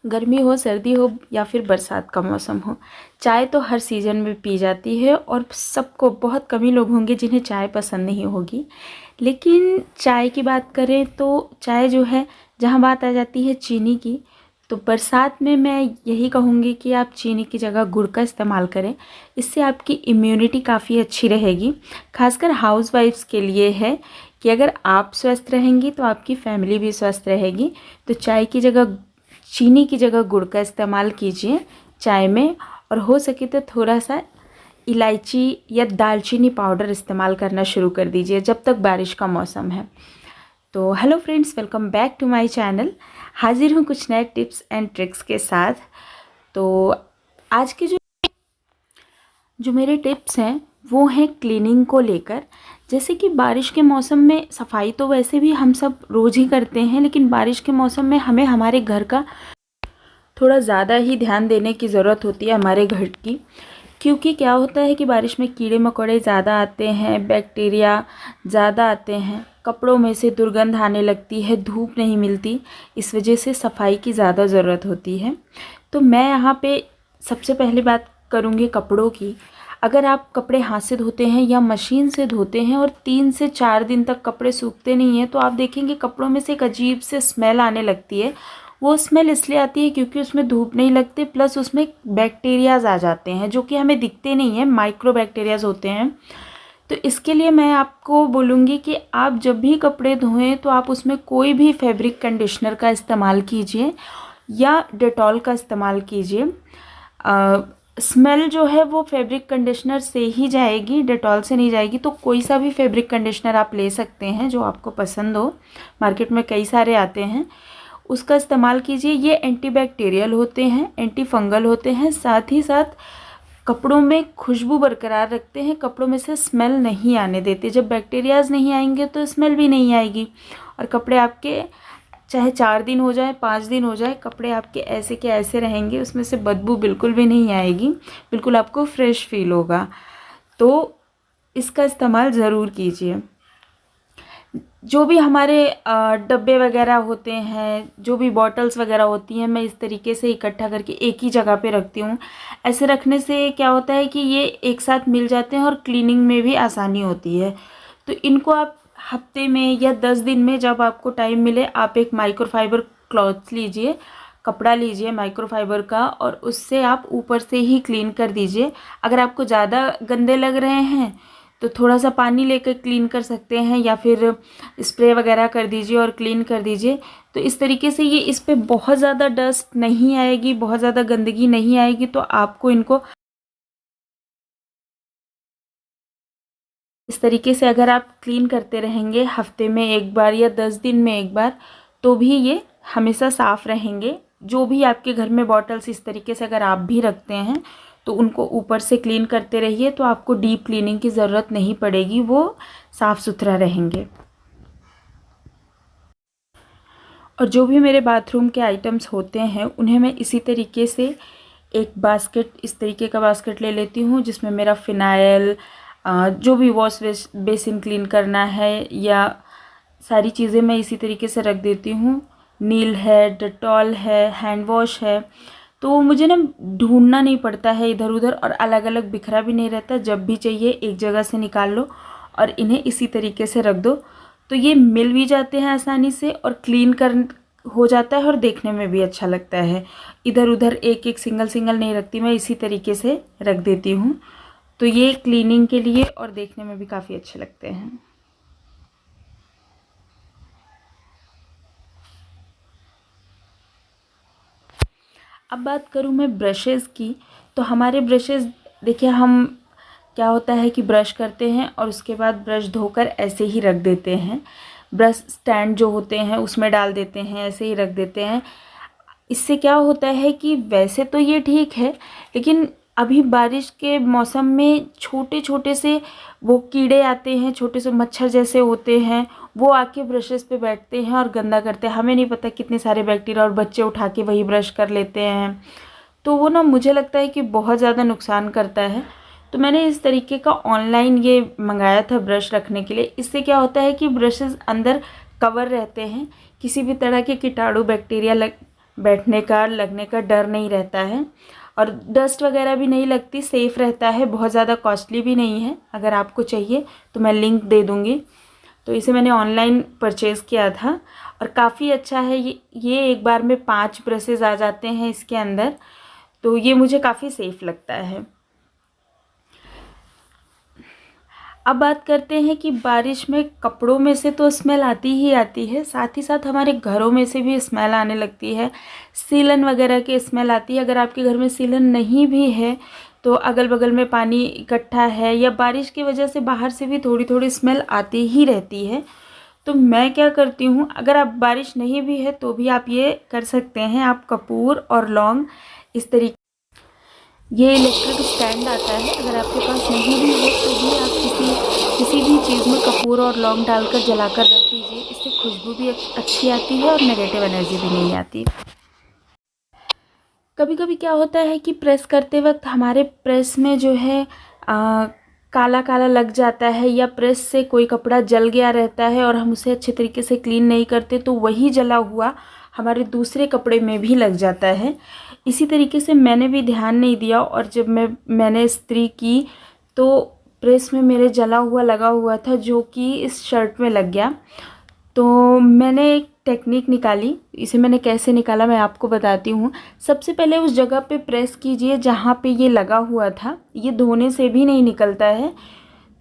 गर्मी हो, सर्दी हो या फिर बरसात का मौसम हो, चाय तो हर सीज़न में पी जाती है और सबको, बहुत कम ही लोग होंगे जिन्हें चाय पसंद नहीं होगी। लेकिन चाय की बात करें तो चाय जो है, जहाँ बात आ जाती है चीनी की, तो बरसात में मैं यही कहूँगी कि आप चीनी की जगह गुड़ का इस्तेमाल करें। इससे आपकी इम्यूनिटी काफ़ी अच्छी रहेगी। खासकर हाउसवाइफ्स के लिए है कि अगर आप स्वस्थ रहेंगी तो आपकी फैमिली भी स्वस्थ रहेगी। तो चाय की जगह, चीनी की जगह गुड़ का इस्तेमाल कीजिए चाय में, और हो सके तो थोड़ा सा इलायची या दालचीनी पाउडर इस्तेमाल करना शुरू कर दीजिए जब तक बारिश का मौसम है। तो hello friends, welcome back to my channel. हाजिर हूँ कुछ नए टिप्स एंड ट्रिक्स के साथ। तो आज के जो मेरे टिप्स हैं वो हैं क्लीनिंग को लेकर। जैसे कि बारिश के मौसम में सफाई तो वैसे भी हम सब रोज़ ही करते हैं, लेकिन बारिश के मौसम में हमें हमारे घर का थोड़ा ज़्यादा ही ध्यान देने की ज़रूरत होती है, हमारे घर की। क्योंकि क्या होता है कि बारिश में कीड़े मकोड़े ज़्यादा आते हैं, बैक्टीरिया ज़्यादा आते हैं, कपड़ों में से दुर्गंध आने लगती है, धूप नहीं मिलती। इस वजह से सफाई की ज़्यादा ज़रूरत होती है। तो मैं यहाँ पे सबसे पहले बात करूँगी कपड़ों की। अगर आप कपड़े हाथ से धोते हैं या मशीन से धोते हैं और 3 से 4 दिन तक कपड़े सूखते नहीं हैं, तो आप देखेंगे कपड़ों में से एक अजीब से स्मेल आने लगती है। वो स्मेल इसलिए आती है क्योंकि उसमें धूप नहीं लगती, प्लस उसमें बैक्टीरियाज आ जाते हैं जो कि हमें दिखते नहीं हैं, माइक्रो बैक्टीरियाज होते हैं। तो इसके लिए मैं आपको बोलूँगी कि आप जब भी कपड़े धोएं तो आप उसमें कोई भी फैब्रिक कंडीशनर का इस्तेमाल कीजिए या डेटॉल का इस्तेमाल कीजिए। स्मेल जो है वो फैब्रिक कंडीशनर से ही जाएगी, डेटॉल से नहीं जाएगी। तो कोई सा भी फैब्रिक कंडीशनर आप ले सकते हैं जो आपको पसंद हो, मार्केट में कई सारे आते हैं, उसका इस्तेमाल कीजिए। ये एंटीबैक्टीरियल होते हैं, एंटी फंगल होते हैं, साथ ही साथ कपड़ों में खुशबू बरकरार रखते हैं, कपड़ों में से स्मेल नहीं आने देते। जब बैक्टीरियाज नहीं आएंगे तो स्मेल भी नहीं आएगी, और कपड़े आपके चाहे 4 दिन हो जाए, 5 दिन हो जाए, कपड़े आपके ऐसे के ऐसे रहेंगे, उसमें से बदबू बिल्कुल भी नहीं आएगी, बिल्कुल आपको फ्रेश फील होगा। तो इसका इस्तेमाल ज़रूर कीजिए। जो भी हमारे डब्बे वगैरह होते हैं, जो भी बॉटल्स वगैरह होती हैं, मैं इस तरीके से इकट्ठा करके एक ही जगह पे रखती हूँ। ऐसे रखने से क्या होता है कि ये एक साथ मिल जाते हैं और क्लीनिंग में भी आसानी होती है। तो इनको आप हफ्ते में या 10 दिन में, जब आपको टाइम मिले, आप एक माइक्रोफाइबर क्लॉथ लीजिए, कपड़ा लीजिए माइक्रोफाइबर का, और उससे आप ऊपर से ही क्लीन कर दीजिए। अगर आपको ज़्यादा गंदे लग रहे हैं तो थोड़ा सा पानी लेकर क्लीन कर सकते हैं, या फिर स्प्रे वगैरह कर दीजिए और क्लीन कर दीजिए। तो इस तरीके से ये, इस पे बहुत ज़्यादा डस्ट नहीं आएगी, बहुत ज़्यादा गंदगी नहीं आएगी। तो आपको इनको इस तरीके से अगर आप क्लीन करते रहेंगे हफ्ते में एक बार या 10 दिन में एक बार, तो भी ये हमेशा साफ़ रहेंगे। जो भी आपके घर में बॉटल्स इस तरीके से अगर आप भी रखते हैं तो उनको ऊपर से क्लीन करते रहिए, तो आपको डीप क्लीनिंग की ज़रूरत नहीं पड़ेगी, वो साफ़ सुथरा रहेंगे। और जो भी मेरे बाथरूम के आइटम्स होते हैं उन्हें मैं इसी तरीके से एक बास्केट, इस तरीके का बास्केट ले लेती हूँ, जिसमें मेरा फ़िनाइल, जो भी वॉश बेसिन क्लीन करना है, या सारी चीज़ें मैं इसी तरीके से रख देती हूँ। नील है, डेटॉल है, हैंड वॉश है, तो मुझे ना ढूंढना नहीं पड़ता है इधर उधर, और अलग अलग बिखरा भी नहीं रहता। जब भी चाहिए एक जगह से निकाल लो और इन्हें इसी तरीके से रख दो, तो ये मिल भी जाते हैं आसानी से, और क्लीन कर हो जाता है, और देखने में भी अच्छा लगता है। इधर उधर एक एक सिंगल सिंगल नहीं रखती मैं, इसी तरीके से रख देती हूँ। तो ये क्लीनिंग के लिए और देखने में भी काफ़ी अच्छे लगते हैं। अब बात करूँ मैं ब्रशेज़ की, तो हमारे ब्रशेज़, देखिए, हम क्या होता है कि ब्रश करते हैं और उसके बाद ब्रश धोकर ऐसे ही रख देते हैं। ब्रश स्टैंड जो होते हैं उसमें डाल देते हैं, ऐसे ही रख देते हैं। इससे क्या होता है कि वैसे तो ये ठीक है, लेकिन अभी बारिश के मौसम में छोटे छोटे से वो कीड़े आते हैं, छोटे से मच्छर जैसे होते हैं, वो आके ब्रशेस पे बैठते हैं और गंदा करते हैं। हमें नहीं पता कितने सारे बैक्टीरिया, और बच्चे उठा के वही ब्रश कर लेते हैं। तो वो ना, मुझे लगता है कि बहुत ज़्यादा नुकसान करता है। तो मैंने इस तरीके का ऑनलाइन ये मंगाया था ब्रश रखने के लिए। इससे क्या होता है कि ब्रशेस अंदर कवर रहते हैं, किसी भी तरह के कीटाणु बैक्टीरिया बैठने का लगने का डर नहीं रहता है और डस्ट वगैरह भी नहीं लगती, सेफ़ रहता है, बहुत ज़्यादा कॉस्टली भी नहीं है। अगर आपको चाहिए तो मैं लिंक दे दूँगी। तो इसे मैंने ऑनलाइन परचेज़ किया था और काफ़ी अच्छा है। ये एक बार में 5 ब्रशेज़ आ जाते हैं इसके अंदर, तो ये मुझे काफ़ी सेफ़ लगता है। अब बात करते हैं कि बारिश में कपड़ों में से तो स्मेल आती ही आती है, साथ ही साथ हमारे घरों में से भी स्मेल आने लगती है। सीलन वगैरह की स्मेल आती है। अगर आपके घर में सीलन नहीं भी है तो अगल बगल में पानी इकट्ठा है या बारिश की वजह से बाहर से भी थोड़ी थोड़ी स्मेल आती ही रहती है। तो मैं क्या करती हूँ, अगर आप बारिश नहीं भी है तो भी आप ये कर सकते हैं। आप कपूर और लौंग इस तरीके, ये इलेक्ट्रिक स्टैंड आता है, अगर आपके पास नहीं भी है तो भी आप किसी भी चीज़ में कपूर और लौंग डालकर जलाकर रख दीजिए। इससे खुशबू भी अच्छी आती है और नेगेटिव एनर्जी भी नहीं आती। कभी कभी क्या होता है कि प्रेस करते वक्त हमारे प्रेस में जो है काला काला लग जाता है या प्रेस से कोई कपड़ा जल गया रहता है और हम उसे अच्छे तरीके से क्लीन नहीं करते तो वही जला हुआ हमारे दूसरे कपड़े में भी लग जाता है। इसी तरीके से मैंने भी ध्यान नहीं दिया और जब मैंने इस्त्री की तो प्रेस में मेरे जला हुआ लगा हुआ था जो कि इस शर्ट में लग गया। तो मैंने एक टेक्निक निकाली। इसे मैंने कैसे निकाला मैं आपको बताती हूँ। सबसे पहले उस जगह पे प्रेस कीजिए जहाँ पे ये लगा हुआ था, ये धोने से भी नहीं निकलता है।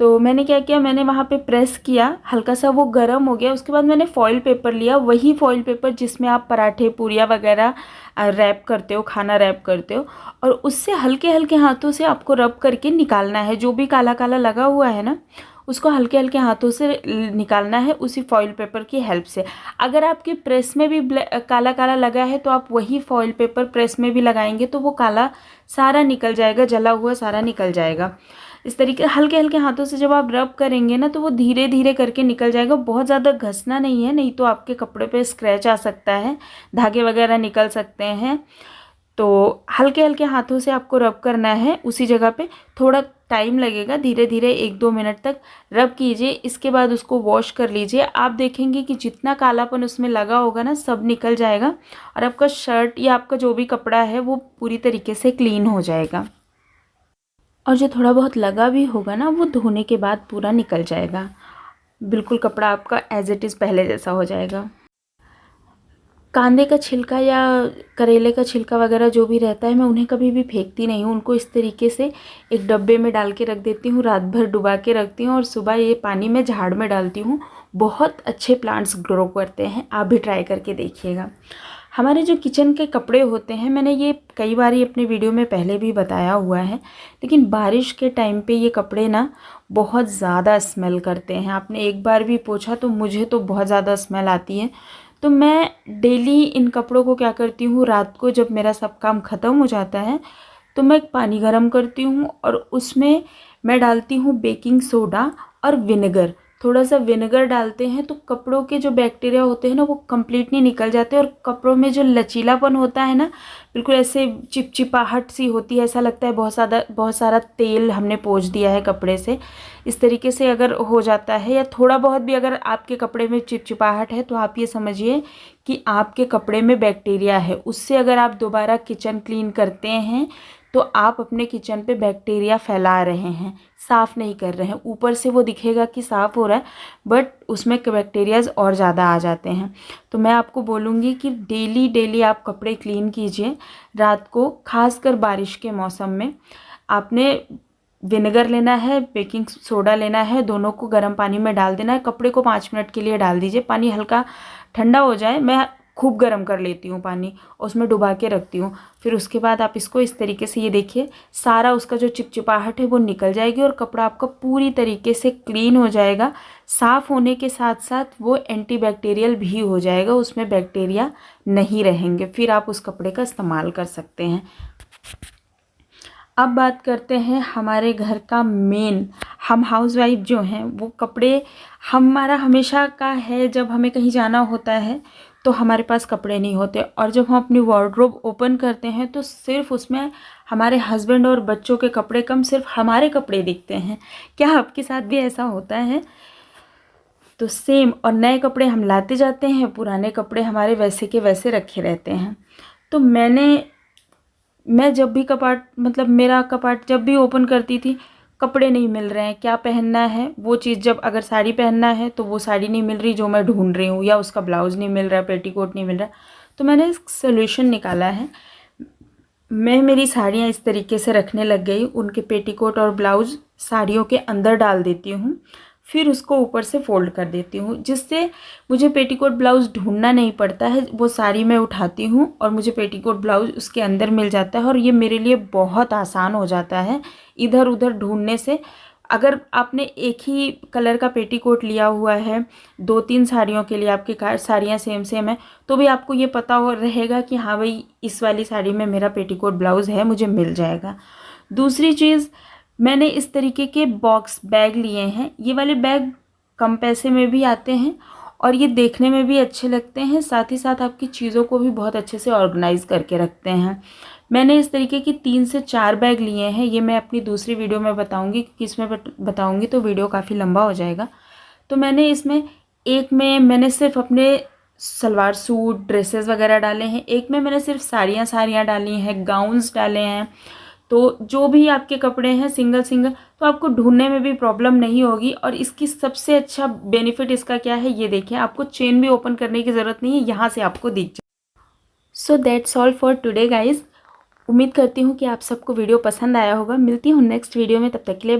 तो मैंने क्या किया, मैंने वहाँ पे प्रेस किया, हल्का सा वो गर्म हो गया। उसके बाद मैंने फॉइल पेपर लिया, वही फॉइल पेपर जिसमें आप पराठे पूरियाँ वगैरह रैप करते हो, खाना रैप करते हो, और उससे हल्के हल्के हाथों से आपको रब करके निकालना है। जो भी काला काला लगा हुआ है ना उसको हल्के हल्के हाथों से निकालना है उसी फॉइल पेपर की हेल्प से। अगर आपके प्रेस में भी काला काला लगा है तो आप वही फॉइल पेपर प्रेस में भी लगाएंगे तो वो काला सारा निकल जाएगा, जला हुआ सारा निकल जाएगा। इस तरीके हल्के हल्के हाथों से जब आप रब करेंगे ना तो वो धीरे धीरे करके निकल जाएगा। बहुत ज़्यादा घसना नहीं है, नहीं तो आपके कपड़े पे स्क्रैच आ सकता है, धागे वगैरह निकल सकते हैं। तो हल्के हल्के हाथों से आपको रब करना है उसी जगह पे। थोड़ा टाइम लगेगा, धीरे धीरे 1-2 मिनट तक रब कीजिए। इसके बाद उसको वॉश कर लीजिए। आप देखेंगे कि जितना कालापन उसमें लगा होगा ना सब निकल जाएगा और आपका शर्ट या आपका जो भी कपड़ा है वो पूरी तरीके से क्लीन हो जाएगा। और जो थोड़ा बहुत लगा भी होगा ना वो धोने के बाद पूरा निकल जाएगा। बिल्कुल कपड़ा आपका एज इट इज़ पहले जैसा हो जाएगा। कांदे का छिलका या करेले का छिलका वगैरह जो भी रहता है मैं उन्हें कभी भी फेंकती नहीं हूँ। उनको इस तरीके से एक डब्बे में डाल के रख देती हूँ, रात भर डुबा के रखती हूँ और सुबह ये पानी में झाड़ में डालती हूँ। बहुत अच्छे प्लांट्स ग्रो करते हैं, आप भी ट्राई करके देखिएगा। हमारे जो किचन के कपड़े होते हैं, मैंने ये कई बार ही अपने वीडियो में पहले भी बताया हुआ है, लेकिन बारिश के टाइम पे ये कपड़े ना बहुत ज़्यादा स्मेल करते हैं। आपने एक बार भी पोंछा तो मुझे तो बहुत ज़्यादा स्मेल आती है। तो मैं डेली इन कपड़ों को क्या करती हूँ, रात को जब मेरा सब काम ख़त्म हो जाता है तो मैं पानी गर्म करती हूँ और उसमें मैं डालती हूँ बेकिंग सोडा और विनेगर। थोड़ा सा विनेगर डालते हैं तो कपड़ों के जो बैक्टीरिया होते हैं ना वो कम्प्लीटली निकल जाते हैं और कपड़ों में जो लचीलापन होता है ना, बिल्कुल ऐसे चिपचिपाहट सी होती है, ऐसा लगता है बहुत सारा तेल हमने पोंछ दिया है कपड़े से। इस तरीके से अगर हो जाता है या थोड़ा बहुत भी अगर आपके कपड़े में चिपचिपाहट है तो आप ये समझिए कि आपके कपड़े में बैक्टीरिया है। उससे अगर आप दोबारा किचन क्लीन करते हैं तो आप अपने किचन पे बैक्टीरिया फैला रहे हैं, साफ़ नहीं कर रहे हैं। ऊपर से वो दिखेगा कि साफ़ हो रहा है बट उसमें बैक्टीरियाज और ज़्यादा आ जाते हैं। तो मैं आपको बोलूँगी कि डेली आप कपड़े क्लीन कीजिए रात को, खासकर बारिश के मौसम में। आपने विनेगर लेना है, बेकिंग सोडा लेना है, दोनों को गर्म पानी में डाल देना है। कपड़े को 5 मिनट के लिए डाल दीजिए, पानी हल्का ठंडा हो जाए, मैं खूब गर्म कर लेती हूँ पानी, उसमें डुबा के रखती हूँ। फिर उसके बाद आप इसको इस तरीके से, ये देखिए सारा उसका जो चिपचिपाहट है वो निकल जाएगी और कपड़ा आपका पूरी तरीके से क्लीन हो जाएगा। साफ़ होने के साथ साथ वो एंटीबैक्टीरियल भी हो जाएगा, उसमें बैक्टीरिया नहीं रहेंगे। फिर आप उस कपड़े का इस्तेमाल कर सकते हैं। अब बात करते हैं हमारे घर का मेन, हम हाउसवाइफ जो हैं वो कपड़े हमारा हमेशा का है। जब हमें कहीं जाना होता है तो हमारे पास कपड़े नहीं होते और जब हम अपनी वार्डरोब ओपन करते हैं तो सिर्फ उसमें हमारे हस्बैंड और बच्चों के कपड़े कम, सिर्फ हमारे कपड़े दिखते हैं। क्या आपके साथ भी ऐसा होता है? तो सेम, और नए कपड़े हम लाते जाते हैं, पुराने कपड़े हमारे वैसे के वैसे रखे रहते हैं। तो मैं जब भी कपाट, मतलब मेरा कपाट जब भी ओपन करती थी, कपड़े नहीं मिल रहे हैं, क्या पहनना है वो चीज़, जब अगर साड़ी पहनना है तो वो साड़ी नहीं मिल रही जो मैं ढूंढ रही हूँ, या उसका ब्लाउज़ नहीं मिल रहा, पेटीकोट नहीं मिल रहा। तो मैंने एक सोल्यूशन निकाला है। मैं मेरी साड़ियाँ इस तरीके से रखने लग गई, उनके पेटीकोट और ब्लाउज़ साड़ियों के अंदर डाल देती हूँ, फिर उसको ऊपर से फोल्ड कर देती हूँ, जिससे मुझे पेटीकोट ब्लाउज़ ढूंढना नहीं पड़ता है। वो साड़ी मैं उठाती हूँ और मुझे पेटीकोट ब्लाउज़ उसके अंदर मिल जाता है, और ये मेरे लिए बहुत आसान हो जाता है इधर उधर ढूंढने से। अगर आपने एक ही कलर का पेटीकोट लिया हुआ है, 2-3 साड़ियों के लिए आपकी साड़ियाँ सेम सेम है, तो भी आपको ये पता हो रहेगा कि हाँ भाई, इस वाली साड़ी में मेरा पेटीकोट ब्लाउज़ है, मुझे मिल जाएगा। दूसरी चीज़, मैंने इस तरीके के बॉक्स बैग लिए हैं। ये वाले बैग कम पैसे में भी आते हैं और ये देखने में भी अच्छे लगते हैं, साथ ही साथ आपकी चीज़ों को भी बहुत अच्छे से ऑर्गेनाइज करके रखते हैं। मैंने इस तरीके की 3 से 4 बैग लिए हैं। ये मैं अपनी दूसरी वीडियो में बताऊंगी, कि इसमें बताऊंगी तो वीडियो काफ़ी लंबा हो जाएगा। तो मैंने इसमें, एक में मैंने सिर्फ अपने सलवार सूट, ड्रेसेस वगैरह डाले हैं, एक में मैंने सिर्फ साड़ियाँ डाली हैं, गाउन्स डाले हैं। तो जो भी आपके कपड़े हैं सिंगल सिंगल, तो आपको ढूंढने में भी प्रॉब्लम नहीं होगी। और इसकी सबसे अच्छा बेनिफिट इसका क्या है, ये देखिए, आपको चेन भी ओपन करने की ज़रूरत नहीं है, यहाँ से आपको दिख जाए। So that's all for today guys. उम्मीद करती हूँ कि आप सबको वीडियो पसंद आया होगा। मिलती हूँ नेक्स्ट वीडियो में, तब तक के लिए